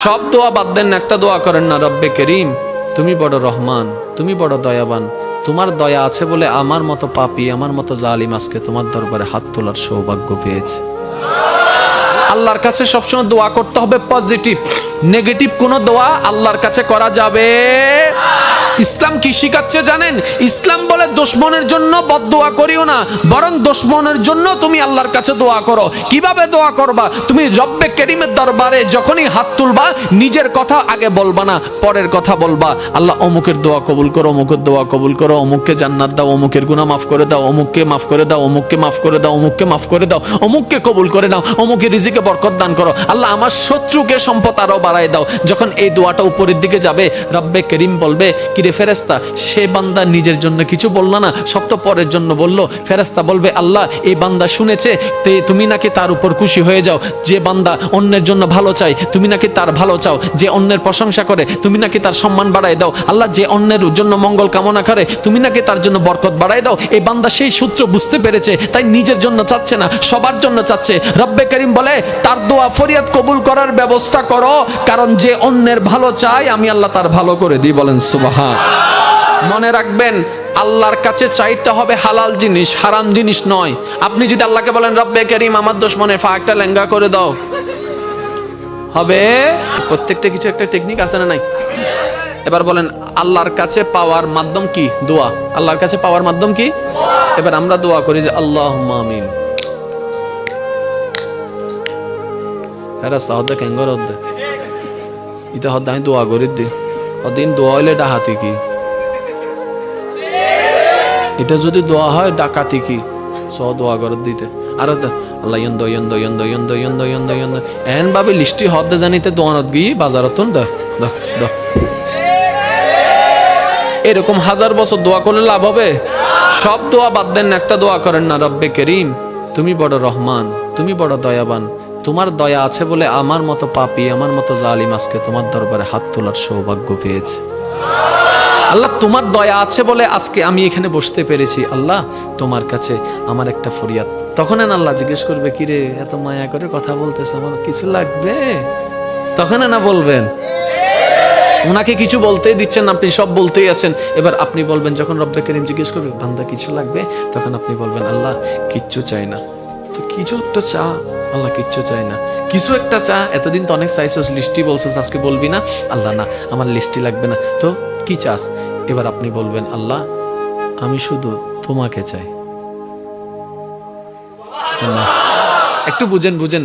সব দোয়া বাদ দেন, একটা দোয়া করেন না, রব্বে করিম তুমি বড় রহমান, তুমি বড় দয়াবান, তোমার দয়া আছে বলে আমার মতো পাপী, আমার মতো জালিম আজকে তোমার দরবারে হাত তোলার সৌভাগ্য পেয়েছে। আল্লাহর কাছে সবসময় দোয়া করতে হবে পজিটিভ, নেগেটিভ কোনো দোয়া আল্লাহর কাছে করা যাবে। ইসলাম কি শিখাচ্ছে জানেন? ইসলাম বলে দুশমনের জন্য বদদোয়া করিও না, বরং দুশমনের জন্য তুমি আল্লাহর কাছে দোয়া করো। কিভাবে দোয়া করবা? তুমি রব্বে করিমের দরবারে যখনই হাত তুলবা, নিজের কথা আগে বলবা না, পরের কথা বলবা। আল্লাহ অমুকের দোয়া কবুল করো, অমুকের দোয়া কবুল করো, অমুককে জান্নাত দাও, অমুকের গুনাহ মাফ করে দাও, অমুককে মাফ করে দাও, অমুককে মাফ করে দাও, অমুককে মাফ করে দাও, অমুককে কবুল করে নাও, অমুকের রিজিকে বরকত দান করো। আল্লাহ আমার শত্রুকে সম্পদ আরো বাড়ায় দাও। যখন এই দোয়াটা উপরের দিকে যাবে, রব্বে করিম বলবে, কিরে ফেরেশতা, সে বান্দা নিজের জন্য কিছু বলল না, সব তো পরের জন্য বলল। ফেরেশতা বলবে, আল্লাহ এই বান্দা শুনেছে, তুমি নাকি তার উপর খুশি হয়ে যাও। যে বান্দা অন্যের জন্য ভালো চাই, তুমি নাকি তার ভালো চাও। যে অন্যের প্রশংসা করে, তুমি নাকি তার সম্মান বাড়ায় দাও। আল্লাহ যে অন্যের জন্য মঙ্গল কামনা করে, তুমি নাকি তার জন্য বরকত বাড়ায় দাও। এই বান্দা সেই সূত্র বুঝতে পেরেছে, তাই নিজের জন্য চাচ্ছে না, সবার জন্য চাচ্ছে। রব্বে করিম বলে, তার দোয়া ফরিয়াদ কবুল করার ব্যবস্থা করো, কারণ যে অন্যের ভালো চায় আমি আল্লাহ তার ভালো করে দিই। বলেন সুবহান। মনে রাখবেন, আল্লাহর কাছে চাইতে হবে হালাল জিনিস, হারাম জিনিস নয়। আপনি যদি আল্লাহকে বলেন, রব্বে করিম আমার দুশমনের ফাঁকটা লেঙ্গা করে দাও, হবে? প্রত্যেকটা কিছু একটা টেকনিক আছে না নাই? এবার বলেন, আল্লাহর কাছে পাওয়ার মাধ্যম কি? দোয়া। আল্লাহর কাছে পাওয়ার মাধ্যম কি? এবার আমরা দোয়া করি যে আল্লাহুম্মা আমিন। ফেরেশতা হদ্দে কেঙ্গর হদ্দে ইতা হদ্দে আমি দোয়া করি দি অদিন দোয়া হইলে ডাহাতি কি? এটা যদি দোয়া হয় ডাকাতি কি? সো দোয়া করে দিতে আর আল্লাহ ইয়ন্দ ইয়ন্দ ইয়ন্দ ইয়ন্দ ইয়ন্দ ইয়ন্দ ইয়ন্দ এন ভাবে লিস্টি হদ্দে জানিতে দোয়ানত গিয়ে বাজারত দ দ দ। এরকম হাজার বছর দোয়া করলে লাভ হবে? সব দোয়া বাদ দেন, একটা দোয়া করেন না, রব্বে করিম তুমি বড় রহমান, তুমি বড় দয়াবান, তোমার দয়া আছে বলে আমার মতো পাপী, আমার মতো জালিম আজকে তোমার দরবারে হাত তোলার সৌভাগ্য পেয়েছে। আল্লাহ তোমার দয়া আছে বলে আজকে আমি এখানে বসতে পেরেছি। আল্লাহ তোমার কাছে আমার একটা ফরিয়াদ। তখন আল্লাহ জিজ্ঞেস করবে, কিরে এত মায়া করে কথা বলতেছ, আমার কিছু লাগবে? তখন না বলবেন, ওনাকে কিছু বলতেই দিচ্ছেন, আপনি সব বলতেই আছেন। এবার আপনি বলবেন, যখন রব্বে করিম জিজ্ঞেস করবে, বান্দা কিছু লাগবে, তখন আপনি বলবেন, আল্লাহ কিচ্ছু চাই না। তো কিছু একটা চা, আল্লাহ কিচ্ছু চাই না, কিছু একটা চা। এতদিন তো অনেক চাইছস, লিস্টি বলছস, আজকে বলবি না? আল্লাহ না, আমার লিস্টি লাগবে না, তো কি চাস? এবার আপনি বলবেন, আল্লাহ আমি শুধু তোমাকে চাই। একটু বুঝেন বুঝেন